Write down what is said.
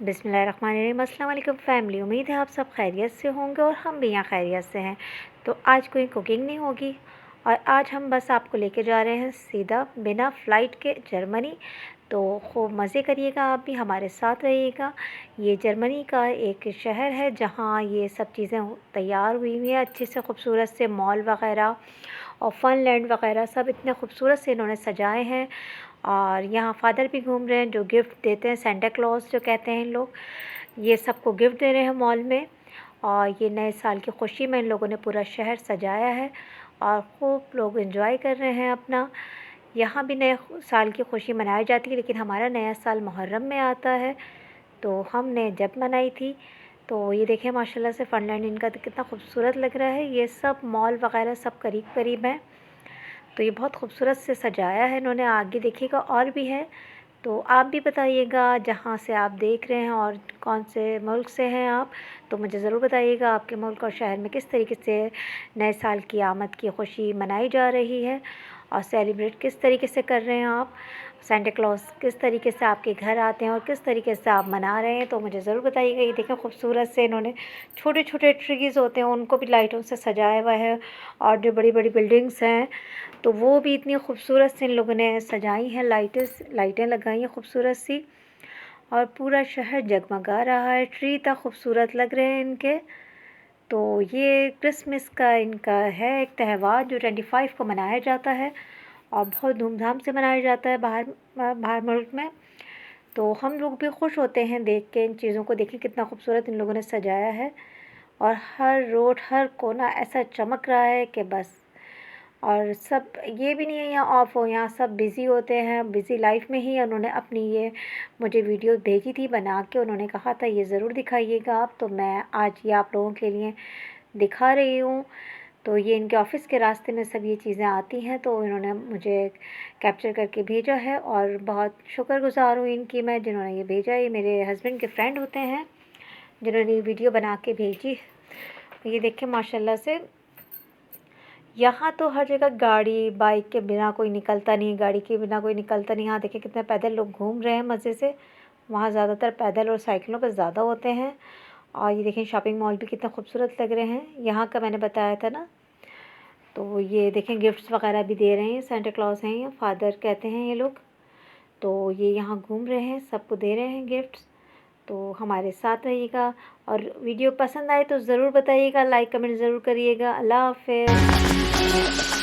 बिस्मिल्लाहिर्रहमानिर्रहीम। अस्सलाम वालेकुम फ़ैमिली। उम्मीद है आप सब खैरियत से होंगे और हम भी यहाँ खैरियत से हैं। तो आज कोई कुकिंग नहीं होगी और आज हम बस आपको लेके जा रहे हैं सीधा बिना फ़्लाइट के जर्मनी। तो खूब मज़े करिएगा, आप भी हमारे साथ रहिएगा। ये जर्मनी का एक शहर है जहाँ ये सब चीज़ें तैयार हुई हुई हैं अच्छे से, खूबसूरत से मॉल वग़ैरह और फ़नलैंड वग़ैरह सब इतने खूबसूरत से इन्होंने सजाए हैं। और यहाँ फ़ादर भी घूम रहे हैं जो गिफ्ट देते हैं, सेंटा क्लॉज़ जो कहते हैं लोग, ये सबको गिफ्ट दे रहे हैं मॉल में। और ये नए साल की खुशी में इन लोगों ने पूरा शहर सजाया है और खूब लोग एंजॉय कर रहे हैं अपना। यहाँ भी नए साल की खुशी मनाई जाती है, लेकिन हमारा नया साल मुहर्रम में आता है, तो हमने जब मनाई थी। तो ये देखें माशाल्लाह से फ़नलैंड इनका तो कितना खूबसूरत लग रहा है। ये सब मॉल वग़ैरह सब करीब करीब हैं, तो ये बहुत खूबसूरत से सजाया है इन्होंने। आगे देखिएगा और भी है, तो आप भी बताइएगा जहाँ से आप देख रहे हैं और कौन से मुल्क से हैं आप, तो मुझे ज़रूर बताइएगा आपके मुल्क और शहर में किस तरीके से नए साल की आमद की खुशी मनाई जा रही है और सेलिब्रेट किस तरीके से कर रहे हैं आप। सेंटा क्लॉज़ किस तरीके से आपके घर आते हैं और किस तरीके से आप मना रहे हैं, तो मुझे ज़रूर बताइएगा। ये देखें खूबसूरत से इन्होंने छोटे छोटे ट्रीज़ होते हैं उनको भी लाइटों से सजाया हुआ है। और जो बड़ी बड़ी बिल्डिंग्स हैं तो वो भी इतनी खूबसूरत से इन लोगों ने सजाई हैं, लाइटें लगाई हैं खूबसूरत सी, और पूरा शहर जगमगा रहा है। ट्री इतना खूबसूरत लग रहे हैं इनके। तो ये क्रिसमस का इनका है एक त्यौहार जो 25 को मनाया जाता है और बहुत धूमधाम से मनाया जाता है बाहर मुल्क में। तो हम लोग भी खुश होते हैं देख के इन चीज़ों को। देखिए कितना खूबसूरत इन लोगों ने सजाया है और हर रोड हर कोना ऐसा चमक रहा है कि बस। और सब ये भी नहीं है यहाँ ऑफ हो, यहाँ सब बिज़ी होते हैं, बिज़ी लाइफ में ही उन्होंने अपनी ये मुझे वीडियो भेजी थी बना के। उन्होंने कहा था ये ज़रूर दिखाइएगा आप, तो मैं आज ये आप लोगों के लिए दिखा रही हूँ। तो ये इनके ऑफ़िस के रास्ते में सब ये चीज़ें आती हैं, तो इन्होंने मुझे कैप्चर करके भेजा है और बहुत शुक्रगुज़ार हूँ इनकी मैं, जिन्होंने ये भेजा। ये मेरे हस्बैंड के फ्रेंड होते हैं जिन्होंने ये वीडियो बना के भेजी। ये देखें माशाल्लाह से यहाँ तो हर जगह गाड़ी बाइक के बिना कोई निकलता नहीं, गाड़ी के बिना कोई निकलता नहीं। यहाँ देखिए कितने पैदल लोग घूम रहे हैं मज़े से। वहाँ ज़्यादातर पैदल और साइकिलों पर ज़्यादा होते हैं। और ये देखें शॉपिंग मॉल भी कितने खूबसूरत लग रहे हैं, यहाँ का मैंने बताया था ना। तो ये देखें गिफ्ट्स वगैरह भी दे रहे हैं, सेंटा क्लॉज हैं ये, फादर कहते हैं ये लोग। तो ये यहाँ घूम रहे हैं, सबको दे रहे हैं गिफ्ट्स। तो हमारे साथ रहिएगा और वीडियो पसंद आए तो ज़रूर बताइएगा, लाइक कमेंट ज़रूर करिएगा। अल्लाह हाफ़िज़।